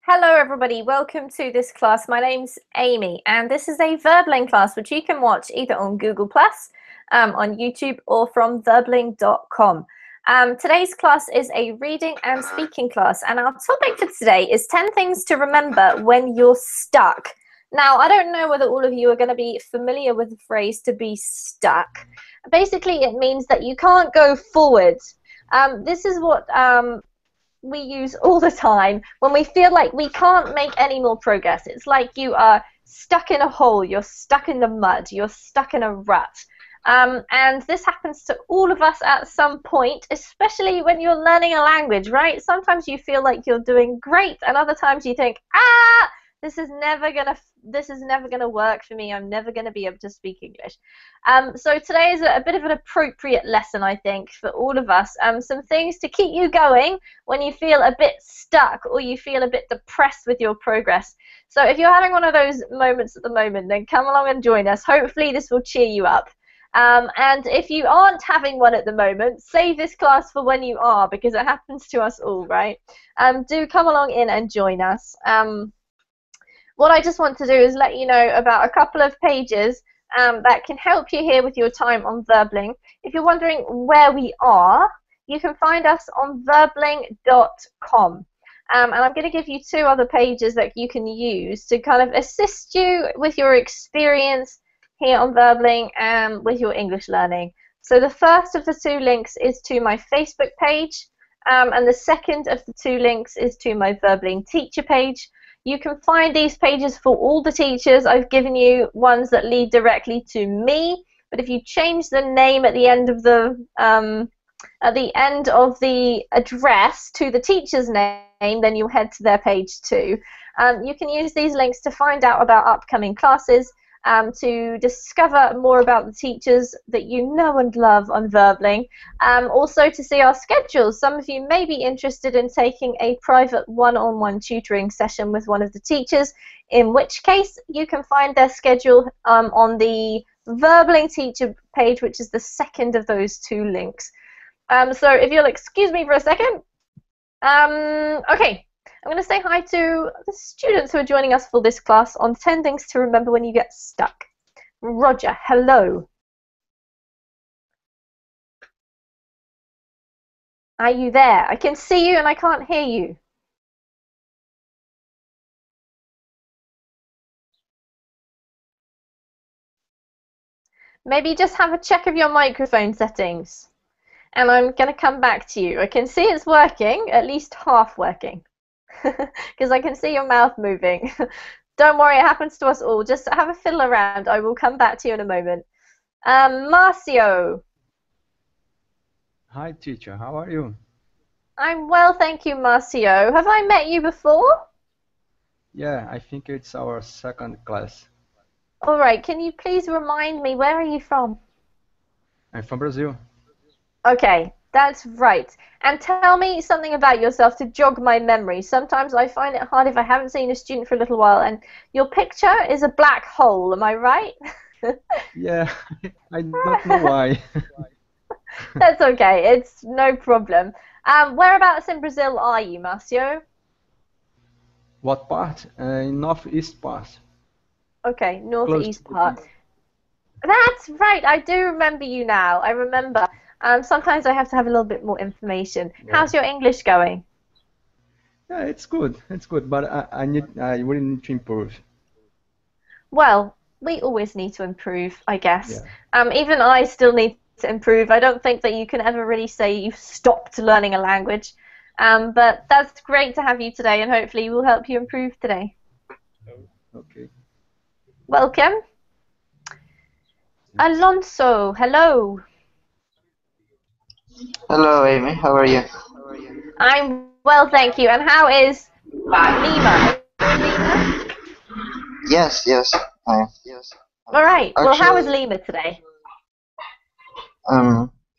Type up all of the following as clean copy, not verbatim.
Hello everybody, welcome to this class. My name's Amy and this is a Verbling class which you can watch either on Google+, on YouTube or from verbling.com. Today's class is a reading and speaking class and our topic for today is 10 things to remember when you're stuck. Now, I don't know whether all of you are going to be familiar with the phrase to be stuck. Basically, it means that you can't go forward. This is what we use all the time when we feel like we can't make any more progress. It's like you are stuck in a hole, you're stuck in the mud, you're stuck in a rut. And this happens to all of us at some point, especially when you're learning a language, right? Sometimes you feel like you're doing great, and other times you think, this is never gonna work for me. I'm never gonna be able to speak English. So today is a bit of an appropriate lesson, I think, for all of us. Some things to keep you going when you feel a bit stuck or you feel a bit depressed with your progress. So if you're having one of those moments at the moment, then come along and join us. Hopefully this will cheer you up. And if you aren't having one at the moment, save this class for when you are, because it happens to us all, right? Do come along in and join us. What I just want to do is let you know about a couple of pages that can help you here with your time on Verbling. If you're wondering where we are, you can find us on verbling.com. And I'm going to give you two other pages that you can use to kind of assist you with your experience here on Verbling and with your English learning. So the first of the two links is to my Facebook page, and the second of the two links is to my Verbling teacher page. You can find these pages for all the teachers. I've given you ones that lead directly to me, but if you change the name at the end of the address to the teacher's name, then you'll head to their page too. You can use these links to find out about upcoming classes, to discover more about the teachers that you know and love on Verbling, also to see our schedules. Some of you may be interested in taking a private one-on-one tutoring session with one of the teachers, in which case you can find their schedule on the Verbling teacher page, which is the second of those two links. So if you'll excuse me for a second. Okay. I'm going to say hi to the students who are joining us for this class on 10 things to remember when you get stuck. Roger, hello. Are you there? I can see you and I can't hear you. Maybe just have a check of your microphone settings. And I'm going to come back to you. I can see it's working, at least half working. Because I can see your mouth moving. Don't worry, it happens to us all. Just have a fiddle around. I will come back to you in a moment. Marcio. Hi, teacher. How are you? I'm well, thank you, Marcio. Have I met you before? Yeah, I think it's our second class. All right, can you please remind me, where are you from? I'm from Brazil. Okay, that's right. And tell me something about yourself to jog my memory. Sometimes I find it hard if I haven't seen a student for a little while. And your picture is a black hole, am I right? Yeah, I don't know why. That's okay, it's no problem. Whereabouts in Brazil are you, Marcio? What part? Northeast part. Okay, northeast part. That's right, I do remember you now. I remember. Sometimes I have to have a little bit more information. Yeah. How's your English going? Yeah, it's good. It's good, but I really need to improve. Well, we always need to improve, I guess. Yeah. Even I still need to improve. I don't think that you can ever really say you've stopped learning a language. But that's great to have you today, and hopefully we'll help you improve today. Okay. Welcome. Alonso, hello. Hello, Amy. How are you? I'm well, thank you. And how is Lima? Lima? Yes. All right. Well, how is Actually, Lima today?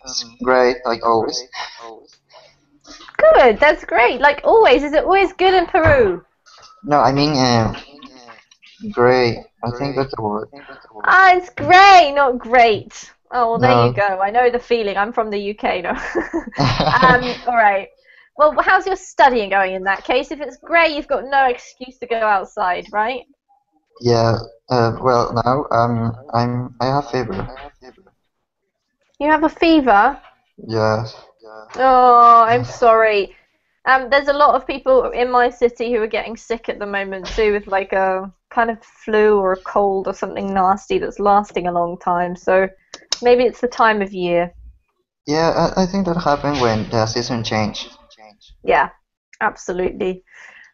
it's great, like always. Good. That's great. Like always. Is it always good in Peru? No, I mean, great. I think that's the word. Ah, it's grey, not great. Oh, well, there you No. go. I know the feeling. I'm from the UK, no. All right. Well, how's your studying going in that case? If it's grey, you've got no excuse to go outside, right? Yeah. Well, now I have fever. You have a fever? Yes. Oh, I'm sorry. There's a lot of people in my city who are getting sick at the moment too, with like a kind of flu or a cold or something nasty that's lasting a long time. So maybe it's the time of year. Yeah, I think that happened when the season changed. Yeah, absolutely.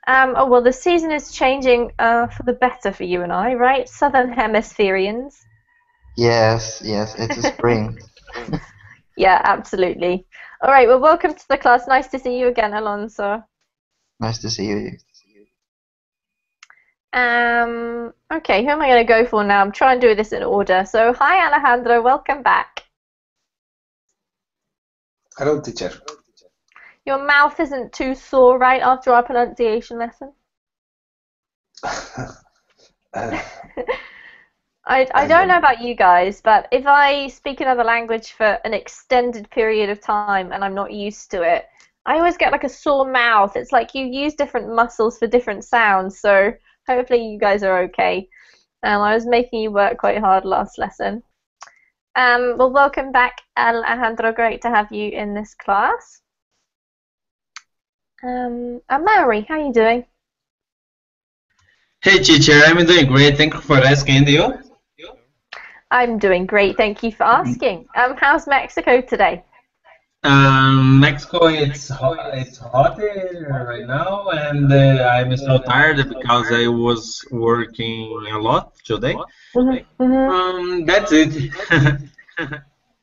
Oh well, the season is changing for the better for you and I, right? Southern Hemispherians. Yes, yes, it's spring. Yeah, absolutely. All right, well, welcome to the class. Nice to see you again, Alonso. Nice to see you. Okay, who am I going to go for now? I'm trying to do this in order. So, hi, Alejandro. Welcome back. Hello, teacher. Your mouth isn't too sore, right, after our pronunciation lesson? I don't know about you guys, but if I speak another language for an extended period of time and I'm not used to it, I always get like a sore mouth. It's like you use different muscles for different sounds, so hopefully you guys are okay. I was making you work quite hard last lesson. Well, welcome back, Alejandro. Great to have you in this class. And Mary, how are you doing? Hey teacher, I'm doing great. Thank you for asking. You? I'm doing great. Thank you for asking. How's Mexico today? Mexico, it's hot right now, and I'm so tired because I was working a lot today. That's it.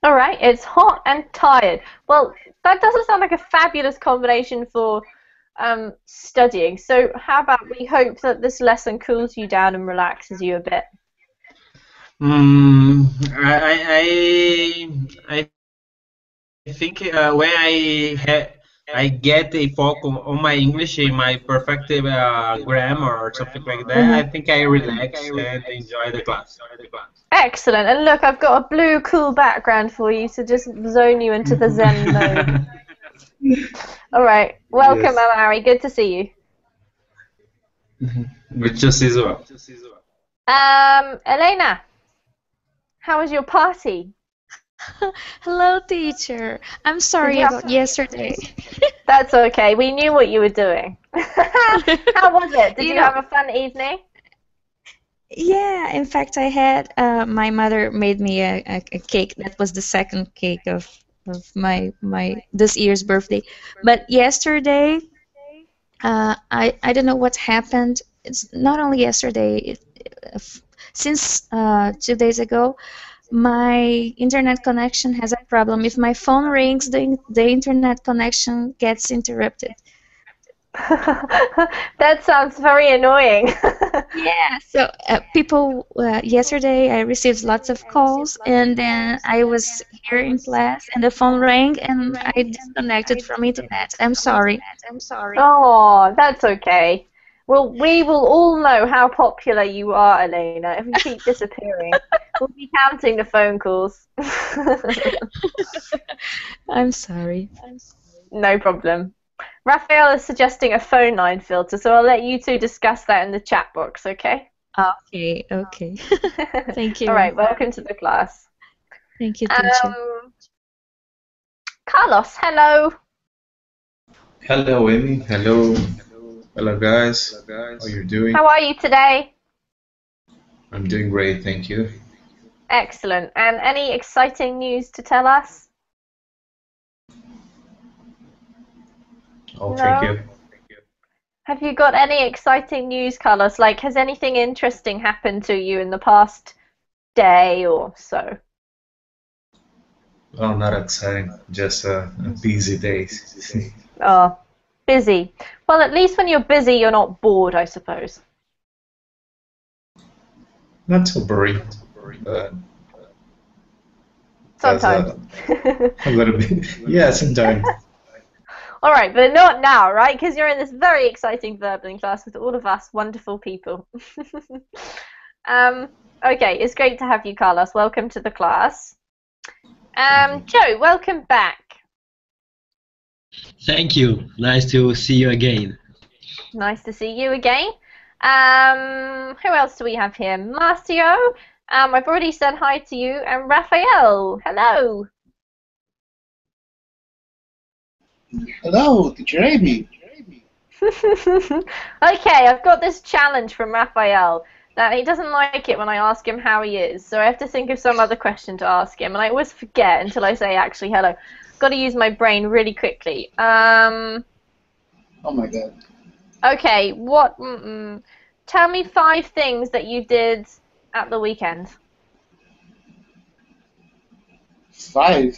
All right, it's hot and tired. Well, that doesn't sound like a fabulous combination for studying. So how about we hope that this lesson cools you down and relaxes you a bit? I think when I get a focus on my English, in my perfect grammar or something like that, I think I relax and enjoy the class. Excellent. And look, I've got a blue cool background for you to just zone you into the Zen mode. All right. Welcome, Yes. Amari. Good to see you. Good to see you as well. Elena, how was your party? Hello, teacher. I'm sorry about yesterday. That's okay. We knew what you were doing. How was it? Did you know- have a fun evening? Yeah, in fact, I had my mother made me a cake. That was the second cake of my this year's birthday. But yesterday, I don't know what happened. It's not only yesterday. Since 2 days ago, my internet connection has a problem. If my phone rings, the internet connection gets interrupted. That sounds very annoying. Yeah, so people, yesterday I received lots of calls, and then I was here in class, and the phone rang, and I disconnected from internet. I'm sorry. Oh, that's okay. Well, we will all know how popular you are, Elena, if you keep disappearing. We'll be counting the phone calls. I'm sorry. No problem. Raphael is suggesting a phone line filter, so I'll let you two discuss that in the chat box, okay? Okay. Thank you. All right, welcome to the class. Thank you, teacher. Carlos, hello. Hello, Amy. Hello. Hello, guys. How you doing? How are you today? I'm doing great, thank you. Excellent. And any exciting news to tell us? Oh, No? thank you. Have you got any exciting news, Carlos? Like, has anything interesting happened to you in the past day or so? Well, not exciting, just a busy day. Oh, busy. Well, at least when you're busy, you're not bored, I suppose. Not so boring, but Sometimes. a little bit. Yeah, sometimes. All right, but not now, right? Because you're in this very exciting Verbling class with all of us wonderful people. Okay, it's great to have you, Carlos. Welcome to the class. Joe, welcome back. Thank you. Nice to see you again. Nice to see you again. Who else do we have here? Marcio. I've already said hi to you, and Raphael. Hello. Hello, teacher Amy. Okay, I've got this challenge from Raphael that he doesn't like it when I ask him how he is, so I have to think of some other question to ask him, and I always forget until I say actually hello. Got to use my brain really quickly. Oh my God. Okay, what? Tell me 5 things that you did at the weekend. 5.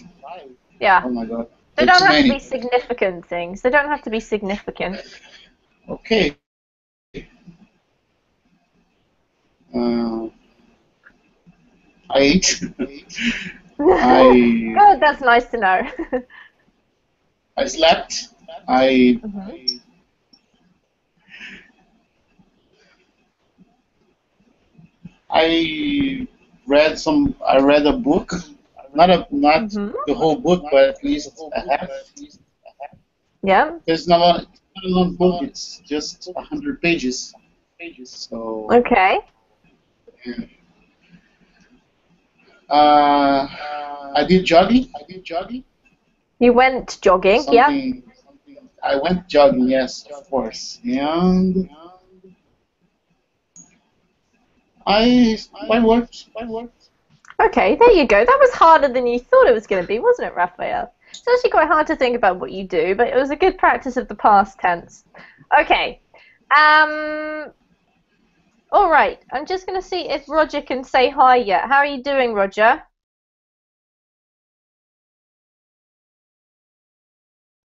Yeah. Oh my God. They That's don't have to many. be significant things. They don't have to be significant. Okay. I ate. Good, that's nice to know. I slept. I read some. I read a book. Not the whole book, but at least a half. Yeah. It's not a long book. It's just 100 pages. So. Okay. I did jogging. You went jogging, yeah? I went jogging, yes, of course. And I worked. Okay, there you go. That was harder than you thought it was going to be, wasn't it, Raphael? It's actually quite hard to think about what you do, but it was a good practice of the past tense. Okay. All right. I'm just going to see if Roger can say hi yet. How are you doing, Roger?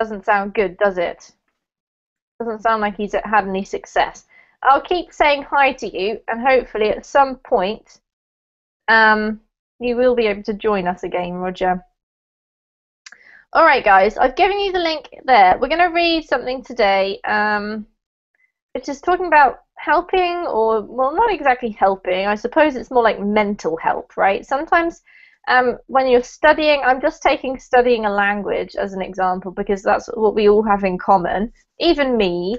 Doesn't sound good, does it? Doesn't sound like he's had any success. I'll keep saying hi to you, and hopefully at some point you will be able to join us again, Roger. Alright guys, I've given you the link there. We're going to read something today which is talking about helping, or, well, not exactly helping. I suppose it's more like mental help, right? Sometimes when you're studying, I'm just taking studying a language as an example because that's what we all have in common, even me.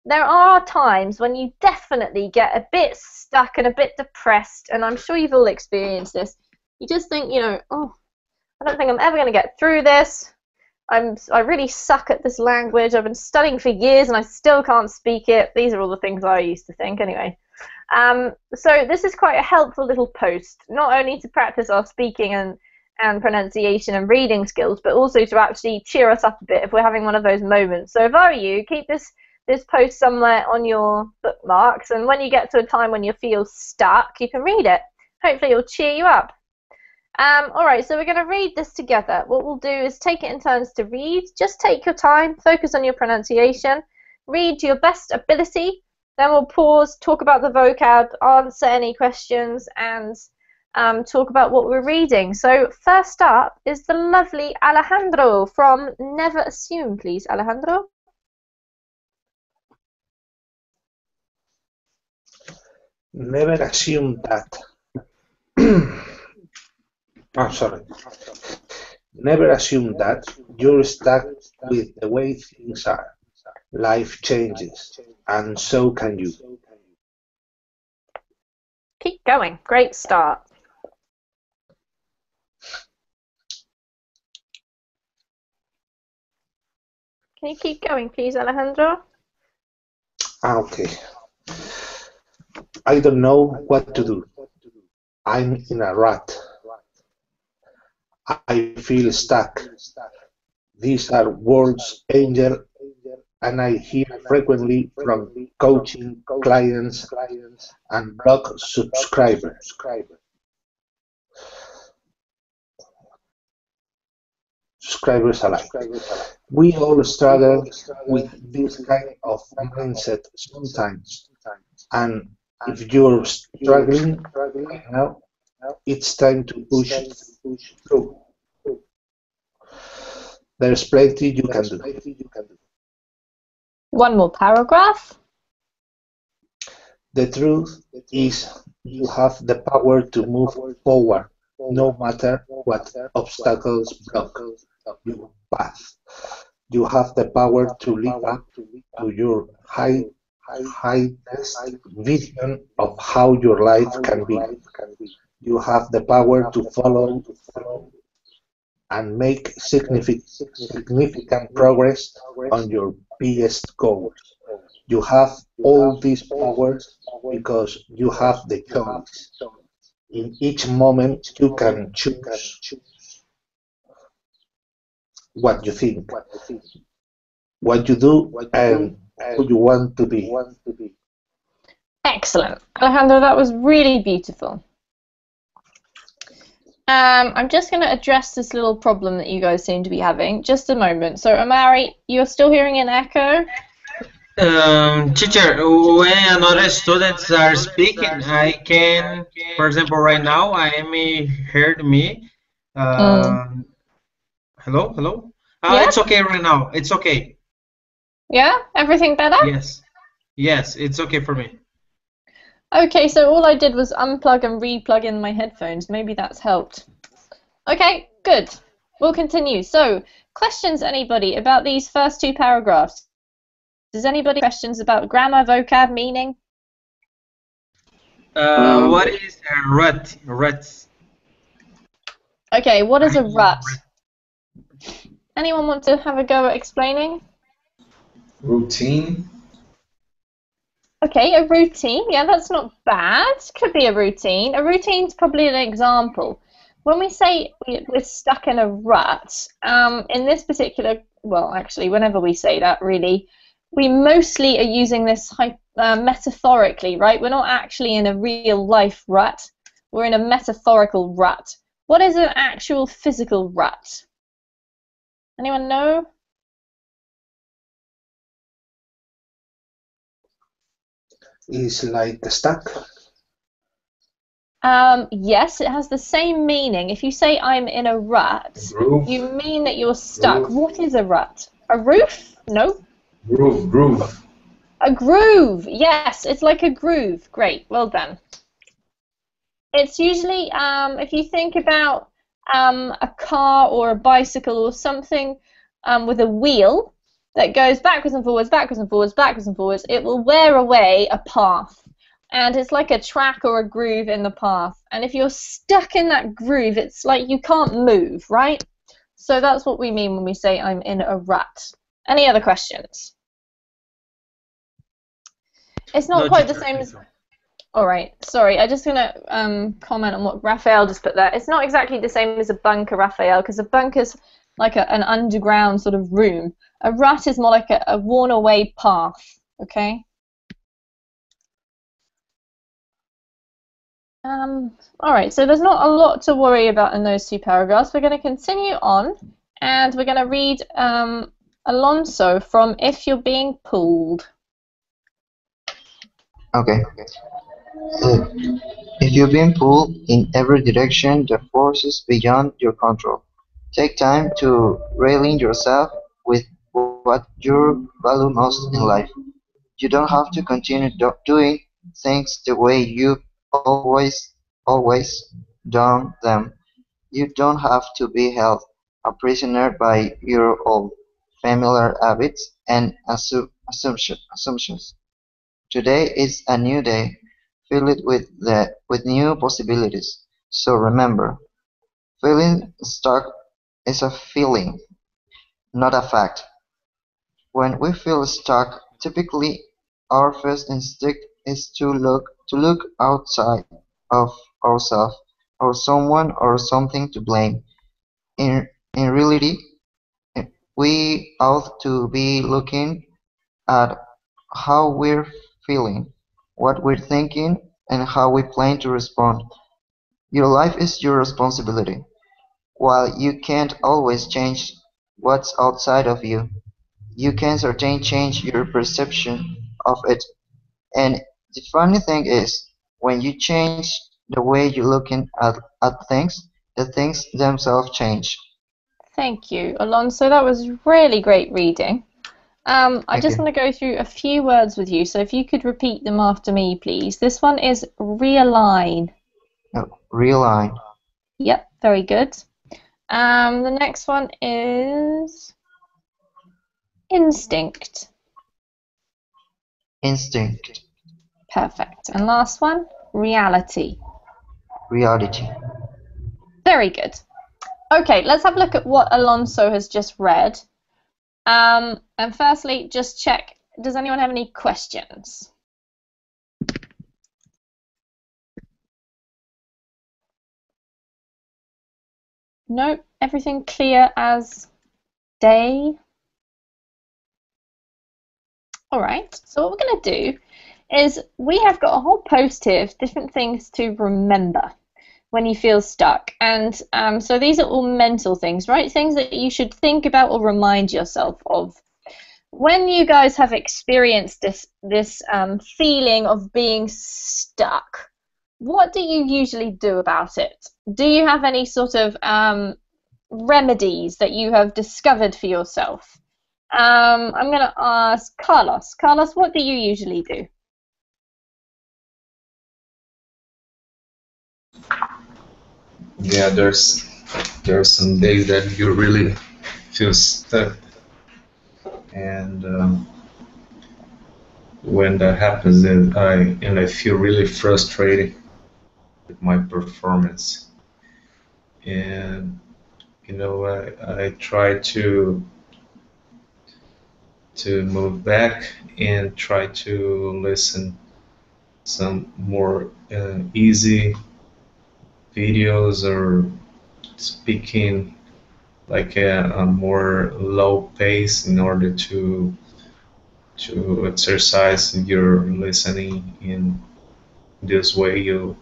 There are times when you definitely get a bit stuck and a bit depressed, and I'm sure you've all experienced this. You just think, you know, oh, I don't think I'm ever going to get through this. I really suck at this language. I've been studying for years and I still can't speak it. These are all the things I used to think anyway. So this is quite a helpful little post, not only to practice our speaking and pronunciation and reading skills, but also to actually cheer us up a bit if we're having one of those moments. So if I were you, keep this post somewhere on your bookmarks, and when you get to a time when you feel stuck, you can read it. Hopefully it'll cheer you up. Alright, so we're going to read this together. What we'll do is take it in turns to read. Just take your time, focus on your pronunciation, read to your best ability, then we'll pause, talk about the vocab, answer any questions, and talk about what we're reading. So first up is the lovely Alejandro from Never Assume, please, Alejandro. Never assume that. Oh, sorry. Never assume that you're stuck with the way things are. Life changes, and so can you. Keep going. Great start. Can you keep going, please, Alejandro? Okay. I don't know what to do. I'm in a rut. I feel stuck. These are words, Angel, and I hear frequently from coaching clients and blog subscribers. Subscribers alike. We all struggle with this kind of mindset sometimes, and if you're struggling right now, it's time to push through. There's plenty you can do. One more paragraph. The truth is you have the power to move forward, no matter what obstacles block your path. You have the power to live up to your highest vision of how your life can be. You have the power to follow through and make significant progress on your biggest goals. You have all these powers because you have the choice. In each moment, you can choose what you think, what you do, and who you want to be. Excellent. Alejandro, that was really beautiful. I'm just going to address this little problem that you guys seem to be having. Just a moment. So, Amari, you're still hearing an echo? Teacher, when another students are speaking, I can, for example, right now, I am heard me. Hello, hello. Yeah? It's okay right now. It's okay. Yeah, everything better? Yes, yes, it's okay for me. Okay, so all I did was unplug and re-plug in my headphones. Maybe that's helped. Okay, good. We'll continue. So, questions, anybody, about these first two paragraphs? Does anybody have questions about grammar, vocab, meaning? What is a rut? Ruts. Okay, what is a rut? Anyone want to have a go at explaining? Routine. Okay, a routine. Yeah, that's not bad. Could be a routine. A routine's probably an example. When we say we're stuck in a rut, in this particular, well, actually, whenever we say that, really, we mostly are using this metaphorically, right? We're not actually in a real life rut. We're in a metaphorical rut. What is an actual physical rut? Anyone know? Is like stuck. Yes, it has the same meaning. If you say I'm in a rut, you mean that you're stuck. Groove. What is a rut? A roof? No. Groove. A groove. Yes, it's like a groove. Great, well done. It's usually, if you think about a car or a bicycle or something with a wheel that goes backwards and forwards, backwards and forwards, backwards and forwards, it will wear away a path. And it's like a track or a groove in the path. And if you're stuck in that groove, it's like you can't move, right? So that's what we mean when we say I'm in a rut. Any other questions? It's not quite the same as... All right, sorry, I'm just going to comment on what Raphael just put there. It's not exactly the same as a bunker, Raphael, because a bunker's like an underground sort of room. A rut is more like a worn-away path, okay? All right, so there's not a lot to worry about in those two paragraphs. We're going to continue on, and we're going to read Alonso from If You're Being Pulled. Okay. If you've been pulled in every direction, the forces beyond your control, take time to realign yourself with what you value most in life. You don't have to continue doing things the way you always done them. You don't have to be held a prisoner by your old familiar habits and assumptions. Today is a new day, filled with new possibilities. So remember, feeling stuck is a feeling, not a fact. When we feel stuck, typically our first instinct is to look outside of ourselves or someone or something to blame. In reality, we ought to be looking at how we're feeling, what we're thinking, and how we plan to respond. Your life is your responsibility. While you can't always change what's outside of you, you can certainly change your perception of it. And the funny thing is, when you change the way you're looking at things, the things themselves change. Thank you, Alonso. That was really great reading. I just want to go through a few words with you, so if you could repeat them after me, please. This one is realign. Realign. Yep, very good. The next one is Instinct. Instinct. Perfect. And last one, reality. Reality. Very good. Okay, let's have a look at what Alonso has just read. And firstly, just check, does anyone have any questions? No, everything clear as day. All right, so what we're going to do is we have got a whole post here of different things to remember when you feel stuck. And so these are all mental things, right? Things that you should think about or remind yourself of. When you guys have experienced this feeling of being stuck, what do you usually do about it? Do you have any sort of remedies that you have discovered for yourself? I'm going to ask Carlos. Carlos, what do you usually do? Yeah, there's some days that you really feel stuck, and when that happens, then I feel really frustrated with my performance, and I try to move back and try to listen some more easy videos or speaking like a more low pace in order to exercise your listening. In this way you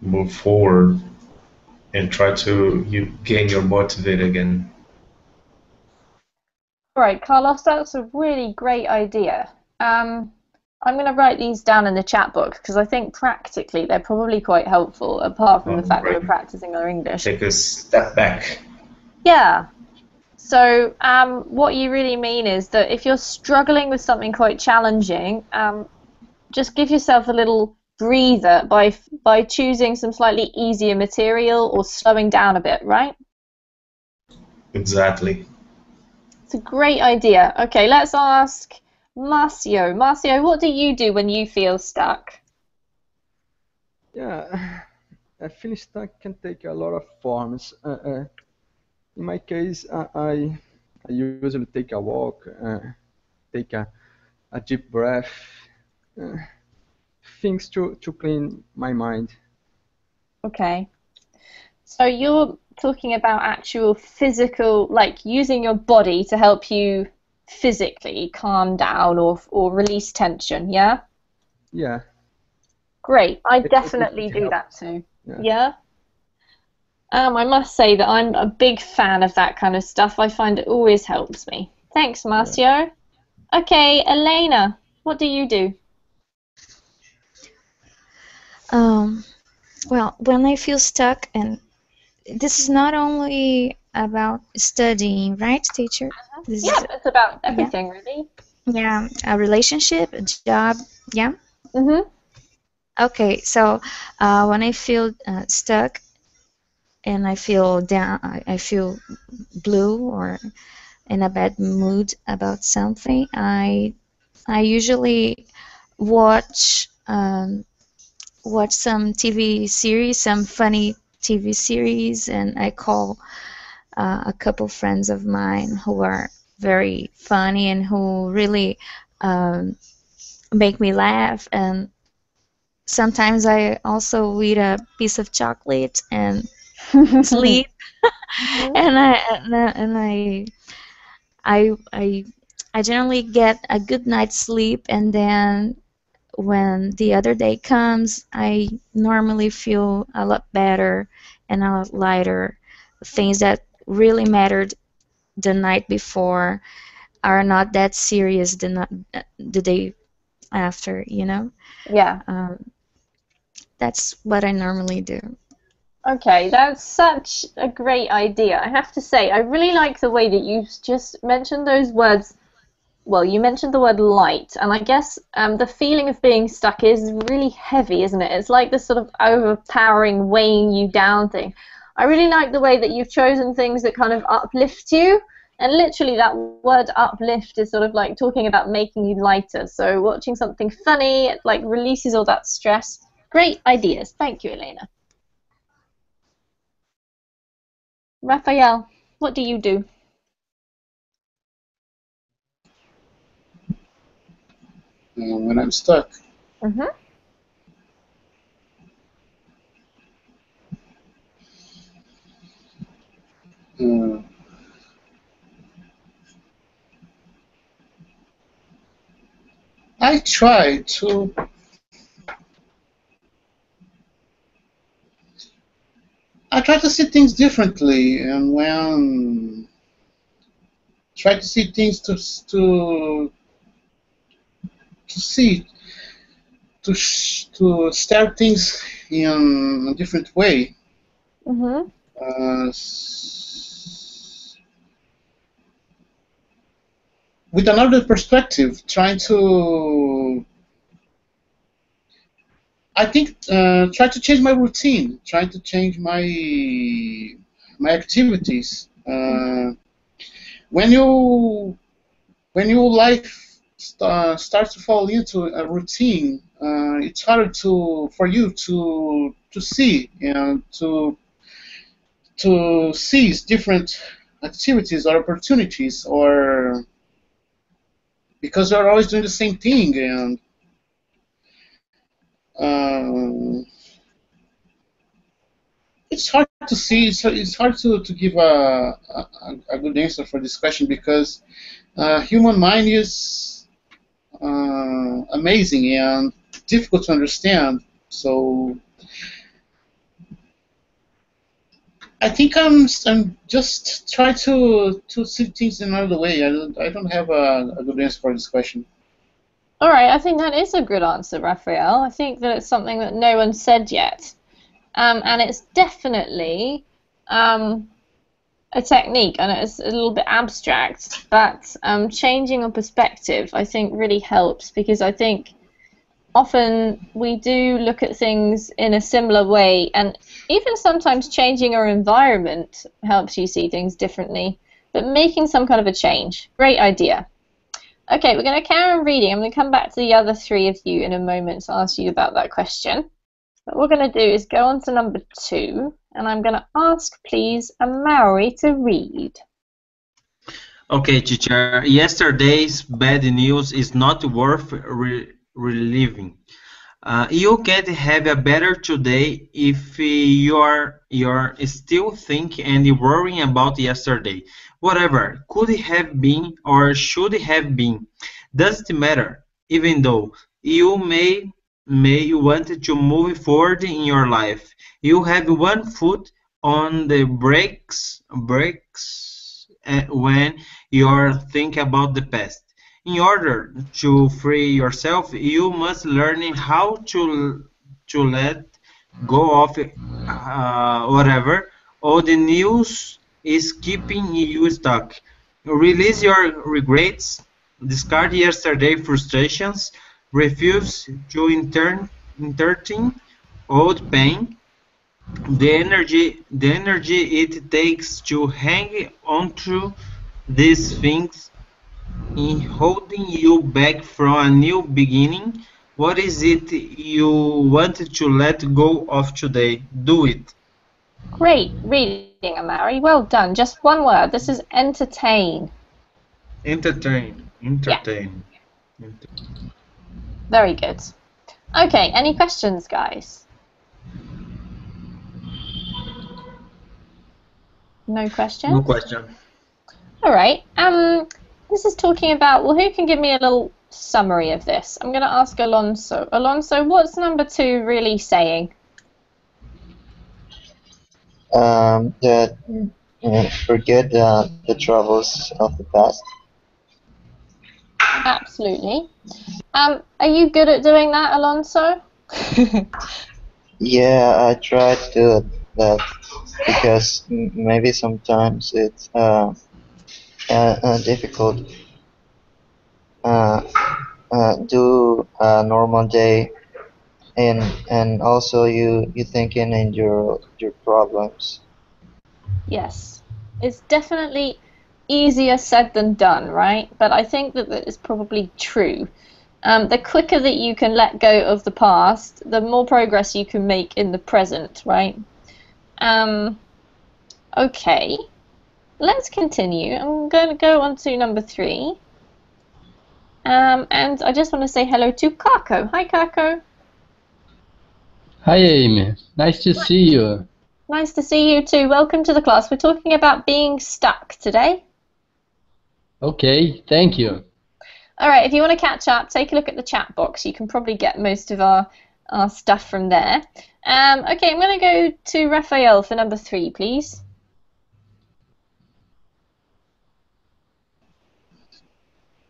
move forward and try to gain your motivate again. All right, Carlos, that's a really great idea. I'm going to write these down in the chat box because I think practically they're probably quite helpful, apart from the fact that we're practicing our English. Take a step back. Yeah. So what you really mean is that if you're struggling with something quite challenging, just give yourself a little breather by choosing some slightly easier material or slowing down a bit, right? Exactly. It's a great idea. Okay, let's ask Marcio. Marcio, what do you do when you feel stuck? Yeah, I feel stuck can take a lot of forms. In my case, I usually take a walk, take a deep breath, things to clean my mind. Okay. So you're talking about actual physical, like using your body to help you physically calm down or release tension, yeah? Yeah. Great. I definitely do that too. Yeah? I must say that I'm a big fan of that kind of stuff. I find it always helps me. Thanks, Marcio. Okay, Elena, what do you do? Well, when I feel stuck, and this is not only about studying, right, teacher? Yeah, it's about everything, really. Yeah, a relationship, a job, yeah? Mm-hmm. Okay, so when I feel stuck and I feel down, I feel blue or in a bad mood about something, I usually watch some TV series, some funny TV series, and I call a couple friends of mine who are very funny and who really make me laugh. And sometimes I also eat a piece of chocolate and sleep. and I generally get a good night's sleep, and then when the other day comes, I normally feel a lot better and a lot lighter. Things that really mattered the night before are not that serious the day after, you know? Yeah. That's what I normally do. Okay, that's such a great idea. I have to say, I really like the way that you just mentioned those words. Well, you mentioned the word light, and I guess the feeling of being stuck is really heavy, isn't it? It's like this sort of overpowering, weighing you down thing. I really like the way that you've chosen things that kind of uplift you. And literally that word uplift is sort of like talking about making you lighter. So watching something funny, it like releases all that stress. Great ideas. Thank you, Elena. Raphael, what do you do? When I'm stuck. Mm-hmm. I try to see things differently, and when try to see things to see to stare things in a different way. Mm-hmm. With another perspective, trying to, I think, try to change my routine, trying to change my activities. When your life starts to fall into a routine, it's harder for you to see, to seize different activities or opportunities, or because they're always doing the same thing, and it's hard to see. It's hard to give a good answer for this question, because human mind is amazing and difficult to understand. So I think I'm just trying to see things in another way. I don't have a good answer for this question. All right, I think that is a good answer, Raphael. I think that it's something that no one said yet. And it's definitely a technique, and it's a little bit abstract, but changing your perspective, I think, really helps, because I think often we do look at things in a similar way, and even sometimes changing our environment helps you see things differently, but making some kind of a change. Great idea. Okay, we're going to carry on reading. I'm going to come back to the other three of you in a moment to ask you about that question. What we're going to do is go on to number 2, and I'm going to ask, please, Amaury to read. Okay, teacher. Yesterday's bad news is not worth reliving. You can have a better today if you're still thinking and worrying about yesterday. Whatever could have been or should have been doesn't matter, even though you may want to move forward in your life. You have one foot on the brakes when you're thinking about the past. In order to free yourself, you must learn how to let go of whatever all the news is keeping you stuck. Release your regrets, discard yesterday's frustrations, refuse to entertain old pain. The energy it takes to hang onto these things in holding you back from a new beginning. What is it you want to let go of today? Do it. Great reading, Amaury. Well done. Just one word. This is entertain. Entertain. Yeah. Very good. Okay, any questions, guys? No questions? No question. All right. This is talking about, well, who can give me a little summary of this? I'm going to ask Alonso. Alonso, what's number 2 really saying? That forget the troubles of the past. Absolutely. Are you good at doing that, Alonso? Yeah, I try to do that because maybe sometimes it's difficult do a normal day, and also you thinking in your problems. Yes. It's definitely easier said than done, right? But I think that that is probably true. The quicker that you can let go of the past, the more progress you can make in the present, right? Um, okay, let's continue. I'm going to go on to number 3. And I just want to say hello to Kako. Hi, Kako. Hi, Amy. Nice to see you. Nice to see you too. Welcome to the class. We're talking about being stuck today. Okay, thank you. All right, if you want to catch up, take a look at the chat box. You can probably get most of our stuff from there. Okay, I'm going to go to Raphael for number 3, please.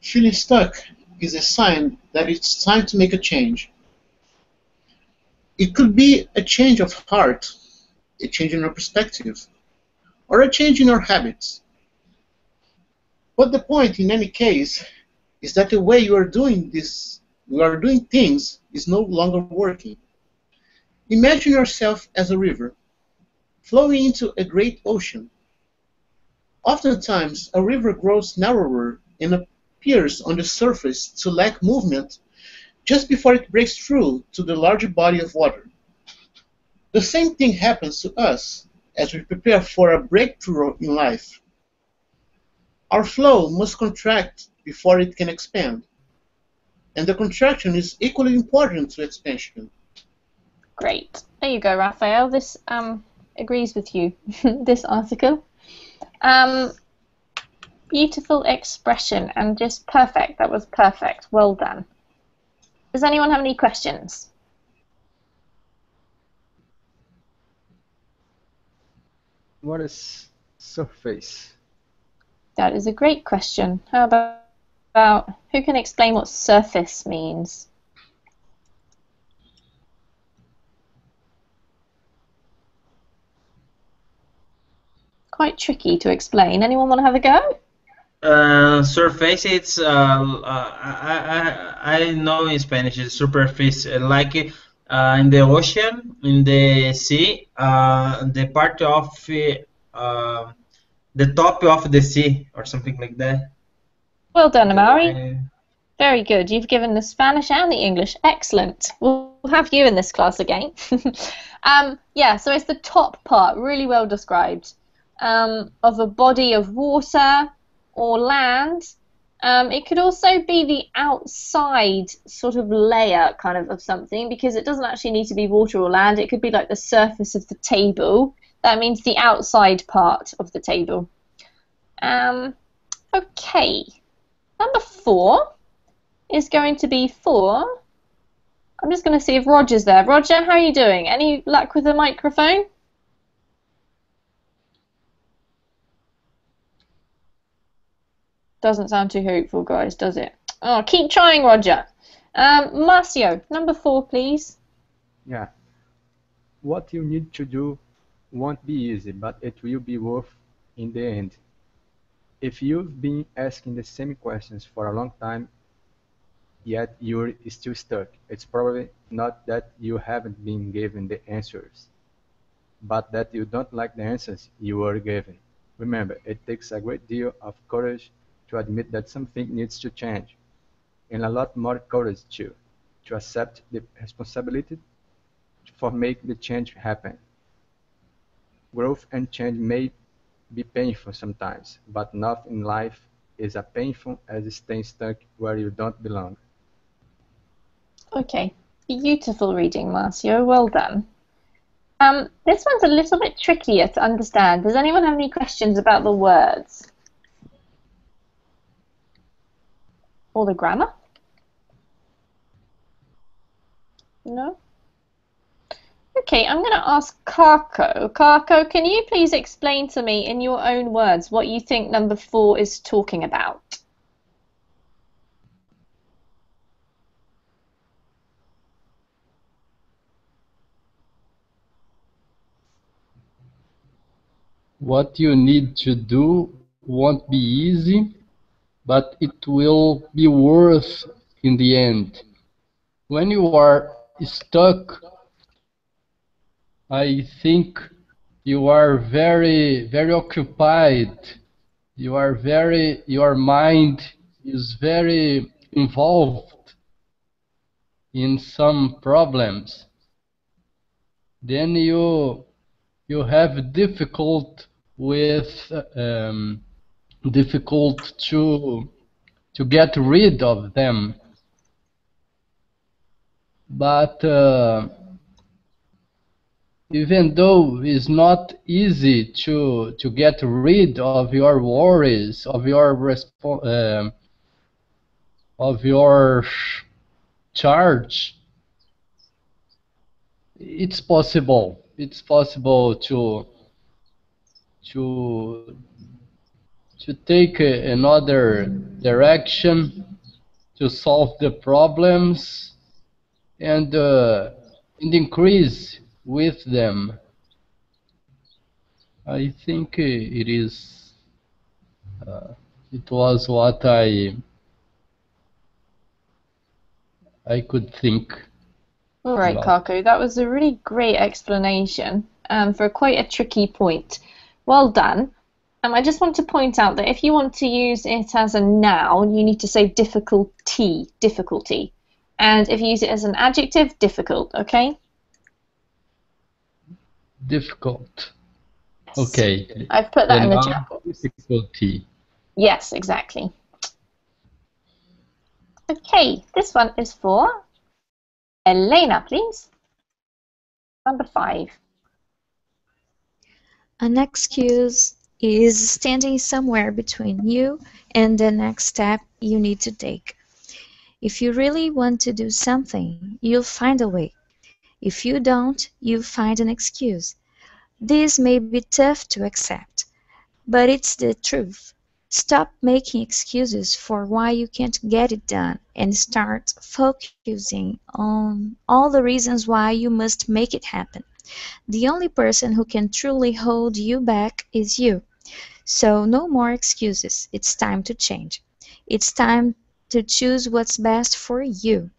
Feeling stuck is a sign that it's time to make a change. It could be a change of heart, a change in our perspective, or a change in our habits. But the point in any case is that the way you are doing things is no longer working. Imagine yourself as a river, flowing into a great ocean. Oftentimes, a river grows narrower and appears on the surface to lack movement just before it breaks through to the larger body of water. The same thing happens to us as we prepare for a breakthrough in life. Our flow must contract before it can expand, and the contraction is equally important to expansion. Great. There you go, Raphael. This agrees with you, this article. Beautiful expression and just perfect. That was perfect. Well done. Does anyone have any questions? What is surface? That is a great question. How about who can explain what surface means? Quite tricky to explain. Anyone want to have a go? Surface, it's I know in Spanish it's superfice, like in the ocean, in the sea, the part of the top of the sea or something like that. Well done, Amari. Very good. You've given the Spanish and the English. Excellent. We'll have you in this class again. Yeah, so it's the top part, really well described, of a body of water or land. It could also be the outside sort of layer kind of something, because it doesn't actually need to be water or land. It could be like the surface of the table. That means the outside part of the table. Okay. Number 4 is going to be for... I'm just going to see if Roger's there. Roger, how are you doing? Any luck with the microphone? Doesn't sound too hopeful, guys, does it? Oh, keep trying, Roger. Marcio, number 4, please. Yeah. What you need to do won't be easy, but it will be worth in the end. If you've been asking the same questions for a long time, yet you're still stuck, it's probably not that you haven't been given the answers, but that you don't like the answers you were given. Remember, it takes a great deal of courage to admit that something needs to change, and a lot more courage too, to accept the responsibility for making the change happen. Growth and change may be painful sometimes, but nothing in life is as painful as staying stuck where you don't belong. Okay, beautiful reading, Marcio. Well done. This one's a little bit trickier to understand. Does anyone have any questions about the words? Or the grammar? No? Okay, I'm going to ask Kako. Kako, can you please explain to me in your own words what you think number 4 is talking about? What you need to do won't be easy, but it will be worth in the end. When you are stuck, I think you are very occupied. Your mind is very involved in some problems. Then you have difficult to get rid of them. But even though it's not easy to get rid of your worries, of your charge, it's possible. It's possible to take another direction to solve the problems and increase with them. I think it was what I could think. All right, Kaku, that was a really great explanation for quite a tricky point. Well done. I just want to point out that if you want to use it as a noun, you need to say difficulty. And if you use it as an adjective, difficult, okay? Difficult. Okay. I've put that in the chat box. Difficulty. Yes, exactly. Okay, this one is for Elena, please. Number 5. An excuse is standing somewhere between you and the next step you need to take. If you really want to do something, you'll find a way. If you don't, you'll find an excuse. This may be tough to accept, but it's the truth. Stop making excuses for why you can't get it done and start focusing on all the reasons why you must make it happen. The only person who can truly hold you back is you. So no more excuses. It's time to change. It's time to choose what's best for you.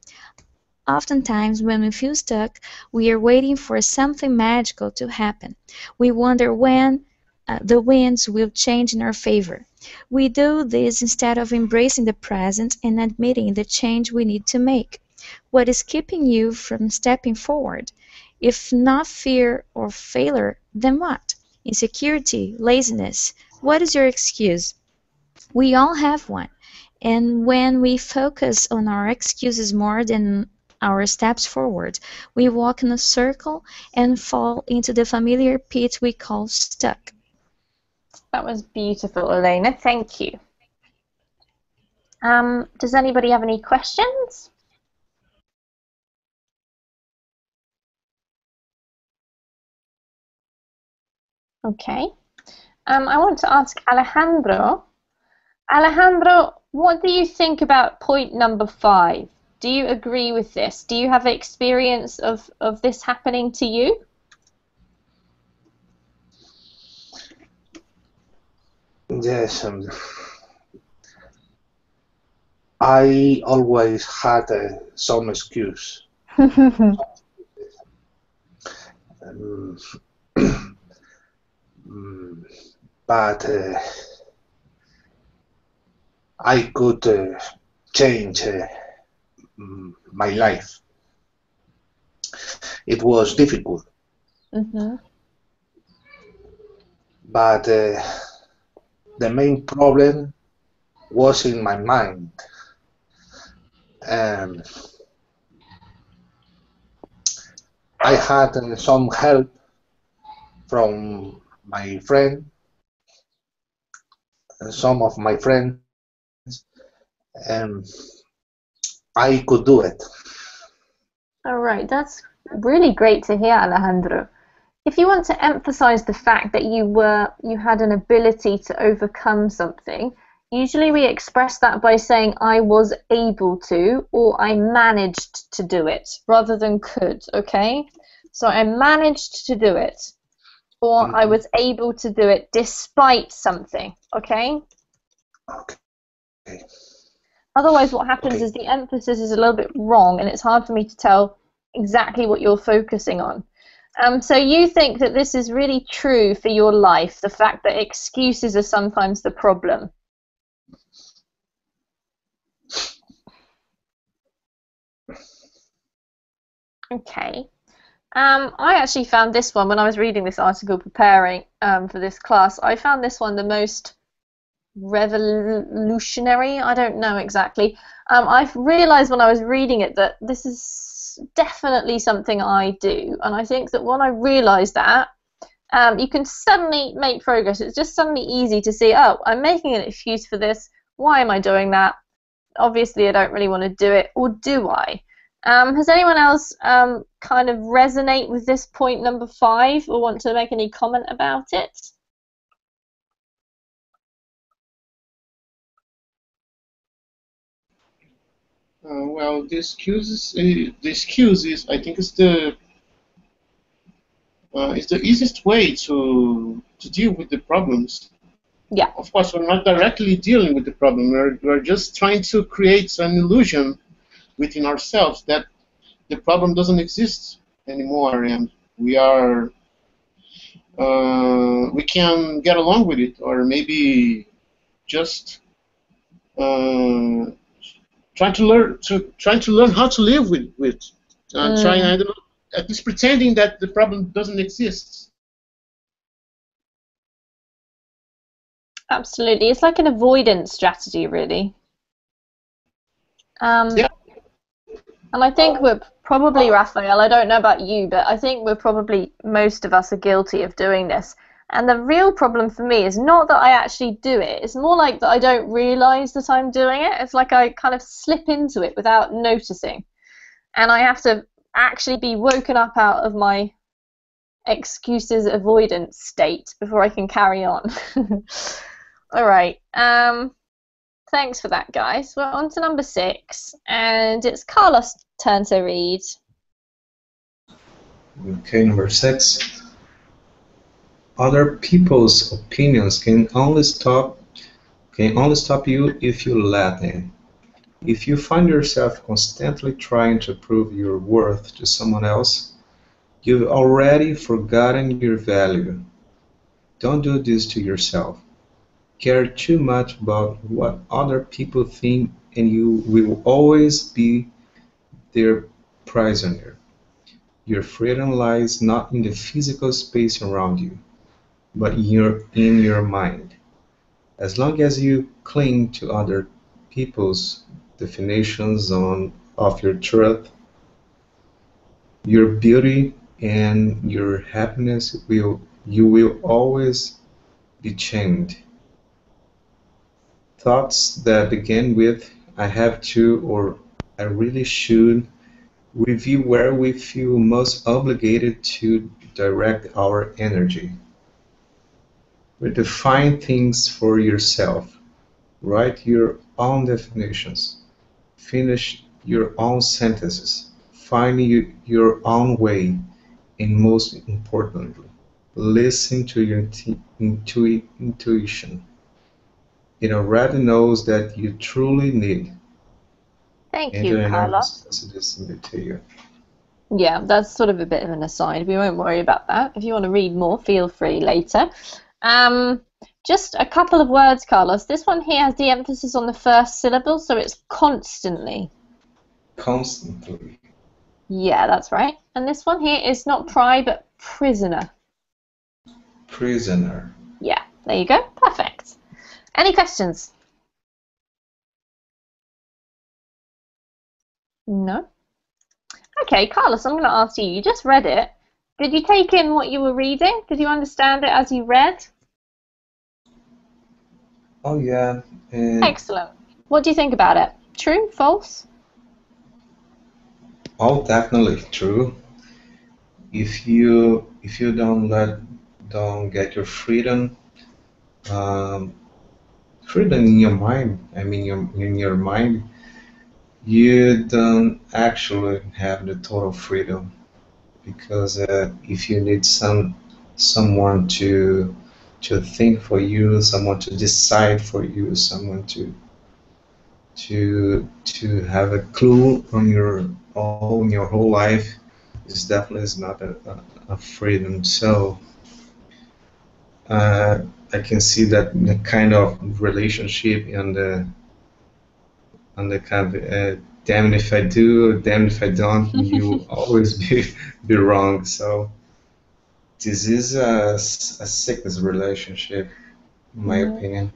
Oftentimes, when we feel stuck, we are waiting for something magical to happen. We wonder when the winds will change in our favor. We do this instead of embracing the present and admitting the change we need to make. What is keeping you from stepping forward? If not fear or failure, then what? Insecurity, laziness. What is your excuse? We all have one. And when we focus on our excuses more than our steps forward, we walk in a circle and fall into the familiar pit we call stuck. That was beautiful, Elena. Thank you. Does anybody have any questions? Okay. I want to ask Alejandro. Alejandro, what do you think about point number 5? Do you agree with this? Do you have experience of this happening to you? Yes, I always had some excuse. But I could change my life. It was difficult, but the main problem was in my mind. I had some help from my friend, some of my friends, and I could do it. All right, that's really great to hear, Alejandro. If you want to emphasize the fact that you had an ability to overcome something, usually we express that by saying I was able to or I managed to do it rather than could, okay? So I managed to do it or I was able to do it despite something, okay? Okay. Otherwise what happens is the emphasis is a little bit wrong and it's hard for me to tell exactly what you're focusing on. So you think that this is really true for your life, the fact that excuses are sometimes the problem? Okay. I actually found this one when I was reading this article preparing for this class. I found this one the most revolutionary. I don't know exactly. I've realized when I was reading it that this is definitely something I do, and I think that when I realized that, you can suddenly make progress. It's just suddenly easy to see, oh, I'm making an excuse for this. Why am I doing that? Obviously, I don't really want to do it, or do I? Has anyone else kind of resonate with this point number 5 or want to make any comment about it? Well, the excuses, I think, is the easiest way to deal with the problems. Yeah. Of course, we're not directly dealing with the problem. We're just trying to create an illusion within ourselves that the problem doesn't exist anymore, and we can get along with it, or maybe just trying to learn how to live with trying, I don't know, at least pretending that the problem doesn't exist. Absolutely, it's like an avoidance strategy, really. Yeah. And I think we're probably, Raphael, I don't know about you, but I think we're probably, most of us are guilty of doing this. And the real problem for me is not that I actually do it. It's more like that I don't realize that I'm doing it. It's like I kind of slip into it without noticing. And I have to actually be woken up out of my excuses avoidance state before I can carry on. All right. Thanks for that, guys. We're on to number 6, and it's Carlos' turn to read. Okay, number 6. Other people's opinions can only stop you if you let them. If you find yourself constantly trying to prove your worth to someone else, you've already forgotten your value. Don't do this to yourself. Care too much about what other people think, and you will always be their prisoner. Your freedom lies not in the physical space around you, but in your mind. As long as you cling to other people's definitions of your truth, your beauty, and your happiness, you will always be chained. Thoughts that begin with "I have to" or "I really should" reveal where we feel most obligated to direct our energy. Redefine things for yourself. Write your own definitions. Finish your own sentences. Find your own way. And most importantly, listen to your intuition. It already knows that you truly need. Thank you, Carlos. Yeah, that's sort of a bit of an aside. We won't worry about that. If you want to read more, feel free later. Just a couple of words, Carlos. This one here has the emphasis on the first syllable, so it's constantly. Constantly. Yeah, that's right. And this one here is not pry, but prisoner. Prisoner. Yeah, there you go. Perfect. Any questions? No? Okay, Carlos, I'm going to ask you. You just read it. Did you take in what you were reading? Did you understand it as you read? Oh, yeah. Excellent. What do you think about it? True? False? Oh, definitely true. If you don't get your freedom, freedom in your mind. I mean, in your mind, you don't actually have the total freedom, because if you need someone to think for you, someone to decide for you, someone to have a clue on your whole life, This definitely is not a freedom. So I can see that the kind of relationship and the kind of damn if I do, damn if I don't, you always be wrong. So this is a sickness relationship, in my opinion.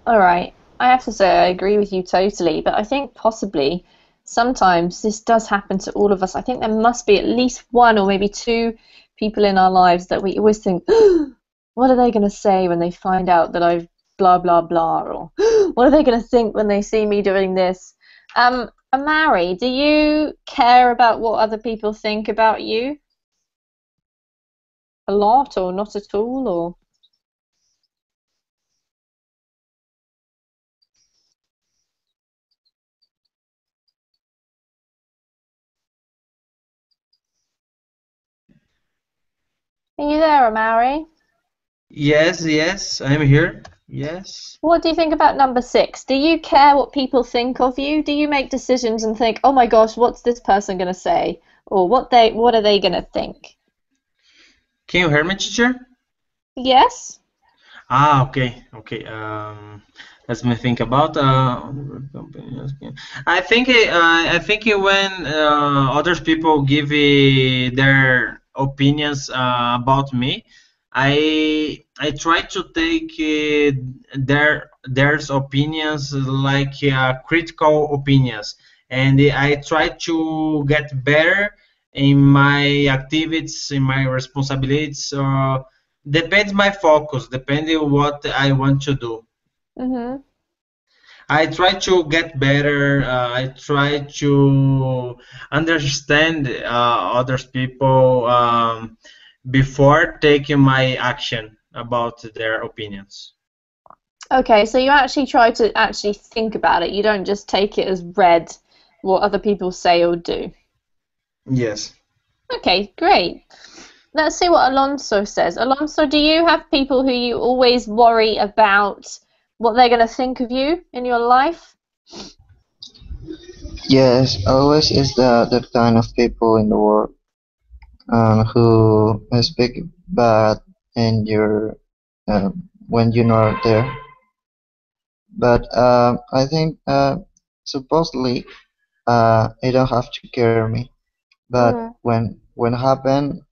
All right. I have to say I agree with you totally, but I think possibly sometimes this does happen to all of us. I think there must be at least one or maybe two people in our lives that we always think, what are they going to say when they find out that I've blah, blah, blah, or what are they going to think when they see me doing this? Amari, do you care about what other people think about you? A lot or not at all, or? Are you there, Amari? Yes, I'm here. Yes. What do you think about number 6? Do you care what people think of you? Do you make decisions and think, oh my gosh, what's this person going to say? Or what are they going to think? Can you hear me, teacher? Yes? Okay. Let me think about. I think when other people give their opinions about me, I try to take their opinions like critical opinions, and I try to get better in my activities, in my responsibilities. Depends my focus, depending what I want to do. Mm-hmm. I try to get better. I try to understand other people before taking my action about their opinions. Okay, so you actually try to actually think about it. You don't just take it as read what other people say or do. Yes. Okay, great. Let's see what Alonso says. Alonso, do you have people who you always worry about what they're going to think of you in your life? Yes, always is the kind of people in the world who speak bad in your when you're not there. But I think supposedly I don't have to care me. But when happen,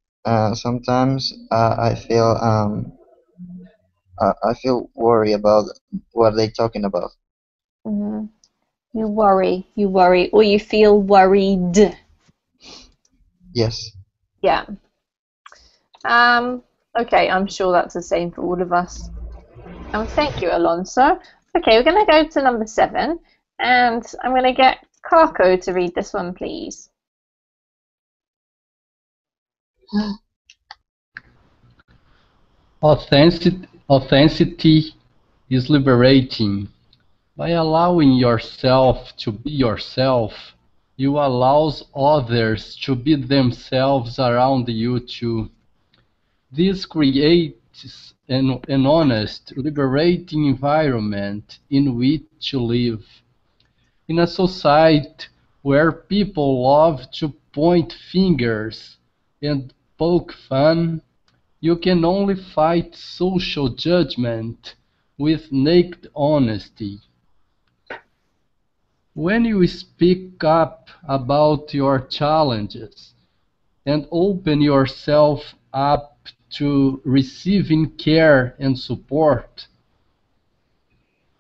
sometimes I feel worry about what they talking about. Mm-hmm. You worry, or you feel worried. Yes. Yeah. Okay, I'm sure that's the same for all of us. Thank you, Alonso. Okay, we're going to go to number 7, and I'm going to get Kako to read this one, please. Authenticity is liberating. By allowing yourself to be yourself, you allow others to be themselves around you too. This creates an honest, liberating environment in which to live. In a society where people love to point fingers and poke fun, you can only fight social judgment with naked honesty. When you speak up about your challenges and open yourself up to receiving care and support,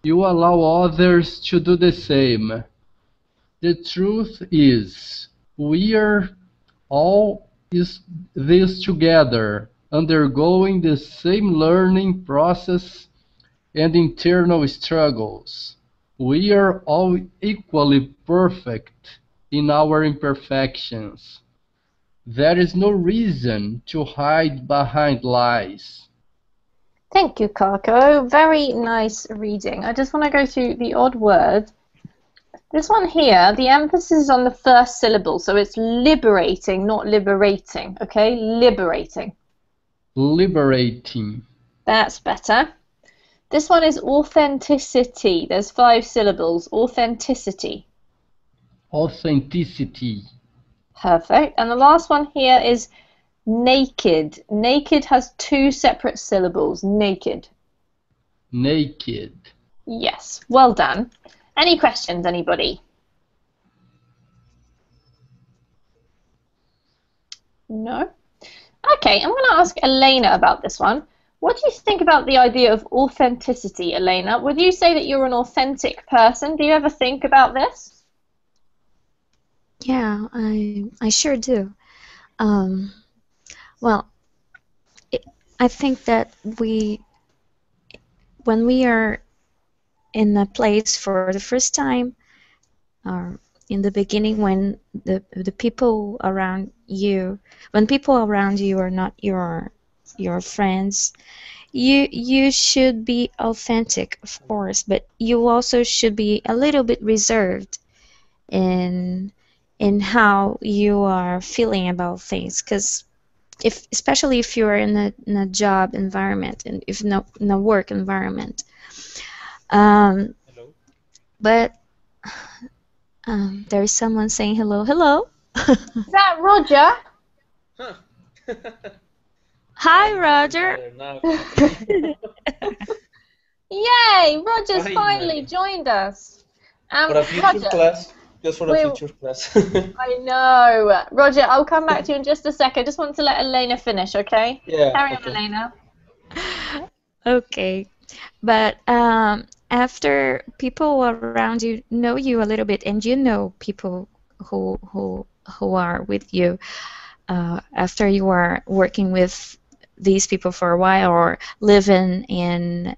you allow others to do the same. The truth is, we're all this together, undergoing the same learning process and internal struggles. We are all equally perfect in our imperfections. There is no reason to hide behind lies. Thank you, Kako. Very nice reading. I just want to go through the odd word. This one here, the emphasis is on the first syllable, so it's liberating, not liberating, okay? Liberating. Liberating. That's better. This one is authenticity. There's 5 syllables. Authenticity. Authenticity. Perfect. And the last one here is naked. Naked has 2 separate syllables. Naked. Naked. Yes. Well done. Any questions, anybody? No? Okay, I'm going to ask Elena about this one. What do you think about the idea of authenticity, Elena? Would you say that you're an authentic person? Do you ever think about this? Yeah, I sure do. Well, I think that when we are in a place for the first time, or in the beginning, when the people around you, when people around you are not your friends, you should be authentic, of course, but you also should be a little bit reserved in how you are feeling about things, because especially if you're in a job environment and if no in a work environment. Um, Hello. but there is someone saying hello, hello. Is that Roger? Huh. Hi, Roger. Now. Yay! Roger's Finally. finally joined us. For a future Roger, class. Just for a we'll- future class. I know. Roger, I'll come back to you in just a sec. I just want to let Elena finish, okay? Yeah. Carry on, Okay. Elena. Okay, but after people around you know you a little bit, and you know people who are with you, after you are working with these people for a while, or living in,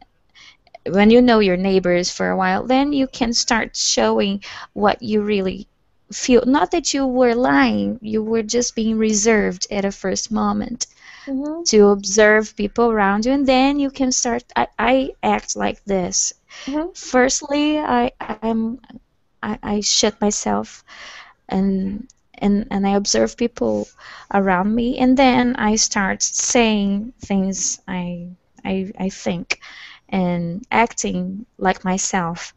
when you know your neighbors for a while, then you can start showing what you really feel. Not that you were lying, you were just being reserved at a first moment Mm-hmm. to observe people around you, and then you can start. I act like this. Mm-hmm. Firstly, I shut myself, and I observe people around me, and then I start saying things I think, and acting like myself.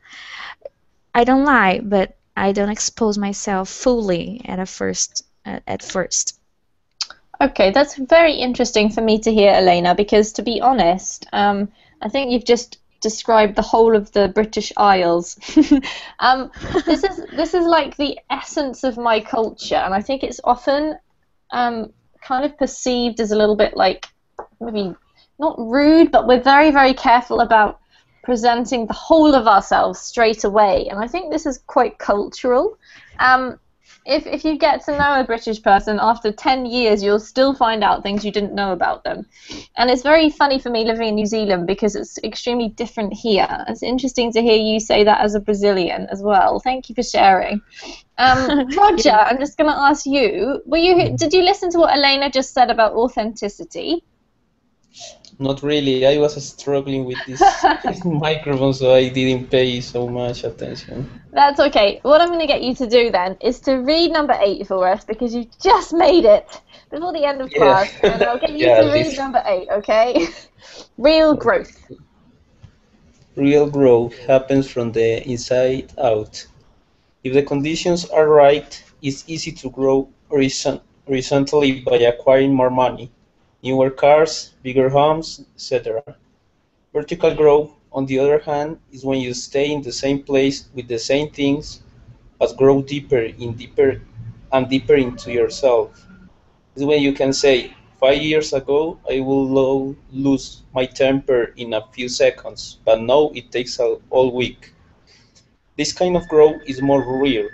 I don't lie, but I don't expose myself fully at first. Okay, that's very interesting for me to hear, Elena, because to be honest, I think you've just described the whole of the British Isles. This is like the essence of my culture, and I think it's often kind of perceived as a little bit like, maybe not rude, but we're very, very careful about presenting the whole of ourselves straight away, and I think this is quite cultural. If you get to know a British person, after 10 years, you'll still find out things you didn't know about them. And it's very funny for me living in New Zealand because it's extremely different here. It's interesting to hear you say that as a Brazilian as well. Thank you for sharing. Roger, I'm just going to ask you, did you listen to what Elena just said about authenticity? Not really. I was struggling with this microphone, so I didn't pay so much attention. That's okay. What I'm going to get you to do then is to read number 8 for us, because you just made it before the end of class, and I'll get you to read number 8, okay? Real growth. Real growth happens from the inside out. If the conditions are right, it's easy to grow horizontally by acquiring more money, newer cars, bigger homes, etc. Vertical growth, on the other hand, is when you stay in the same place with the same things, but grow deeper into yourself. It's when you can say, 5 years ago, I will lose my temper in a few seconds, but now it takes all week. This kind of growth is more real,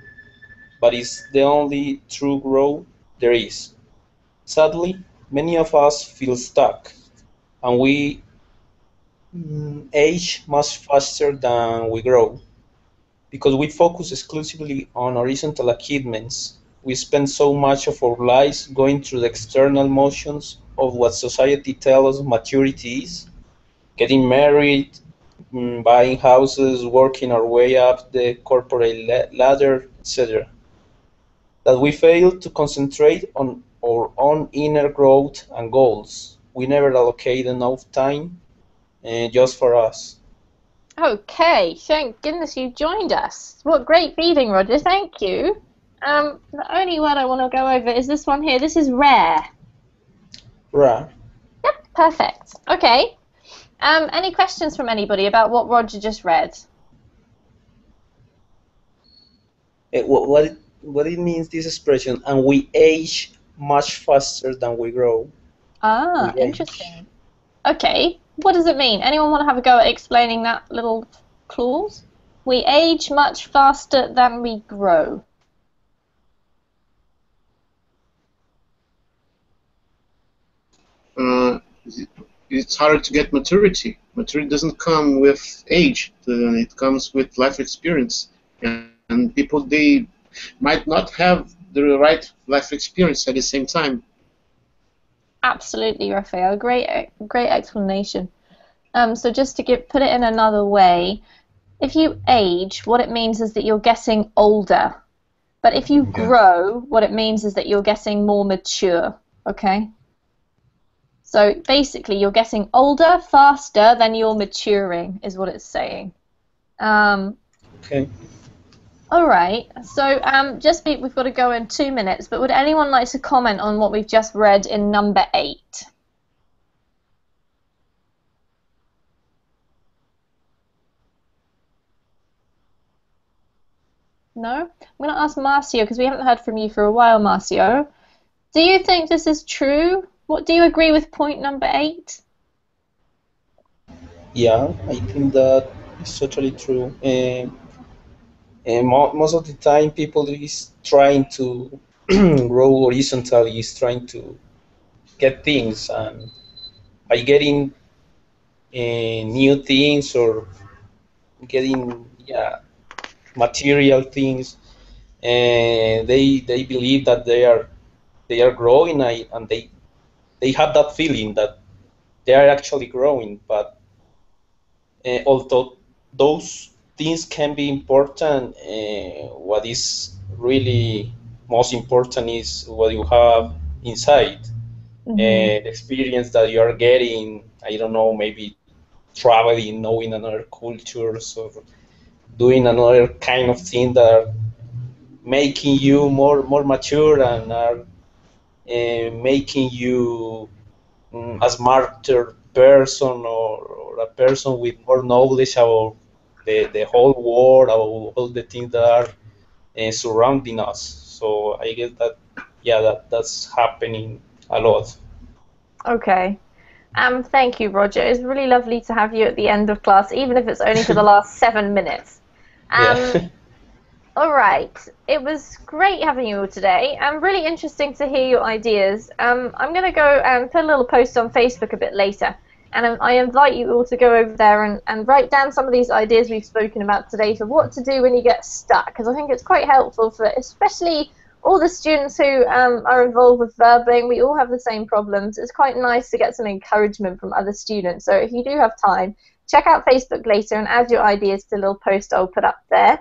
but it's the only true growth there is. Sadly, many of us feel stuck, and we age much faster than we grow. Because we focus exclusively on horizontal achievements, we spend so much of our lives going through the external motions of what society tells us maturity is: getting married, buying houses, working our way up the corporate ladder, etc. That we fail to concentrate on our own inner growth and goals. We never allocate enough time just for us. Okay, thank goodness you joined us. What great reading, Roger. Thank you. The only word I want to go over is this one here. This is rare. Rare. Yep, perfect. Okay. Any questions from anybody about what Roger just read? What it means, this expression, and we age much faster than we grow. Ah, We age. interesting. Okay, what does it mean? Anyone want to have a go at explaining that little clause? We age much faster than we grow. It's harder to get maturity. Maturity doesn't come with age. It comes with life experience. And people, they might not have the right life experience at the same time. Absolutely, Raphael. Great explanation. So just to put it in another way, if you age, what it means is that you're getting older. But if you grow, what it means is that you're getting more mature. Okay? So basically, you're getting older faster than you're maturing, is what it's saying. Okay. All right. So we've got to go in 2 minutes, but would anyone like to comment on what we've just read in number 8? No? I'm going to ask Marcio, because we haven't heard from you for a while, Marcio. Do you think this is true? What do you agree with point number 8? Yeah, I think that is totally true. And most of the time, people is trying to grow horizontally, is trying to get things, and by getting new things or getting material things, and they believe that they are growing, and they have that feeling that they are actually growing. But although those things can be important, what is really most important is what you have inside. The experience that you are getting, I don't know, maybe traveling, knowing another cultures, or doing another kind of thing that are making you more mature and are making you a smarter person, or a person with more knowledge about the whole world, about all the things that are surrounding us. So I guess that that's happening a lot. Okay. Thank you, Roger. It's really lovely to have you at the end of class, even if it's only for the last 7 minutes. All right. It was great having you all today. Really interesting to hear your ideas. I'm going to go and put a little post on Facebook a bit later, and I invite you all to go over there and write down some of these ideas we've spoken about today for what to do when you get stuck, because I think it's quite helpful for especially all the students who are involved with Verbling. We all have the same problems. It's quite nice to get some encouragement from other students. So if you do have time, check out Facebook later and add your ideas to the little post I'll put up there.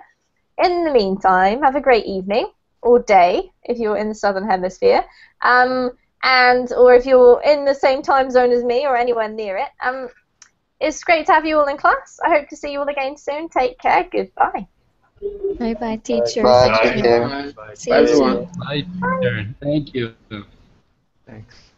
In the meantime, have a great evening or day if you're in the Southern Hemisphere, or if you're in the same time zone as me or anywhere near it. It's great to have you all in class. I hope to see you all again soon. Take care. Goodbye. Bye-bye, teacher. Bye. Thank Take you. care. See Bye, you everyone. soon. Bye, teacher. Thank you. Thanks.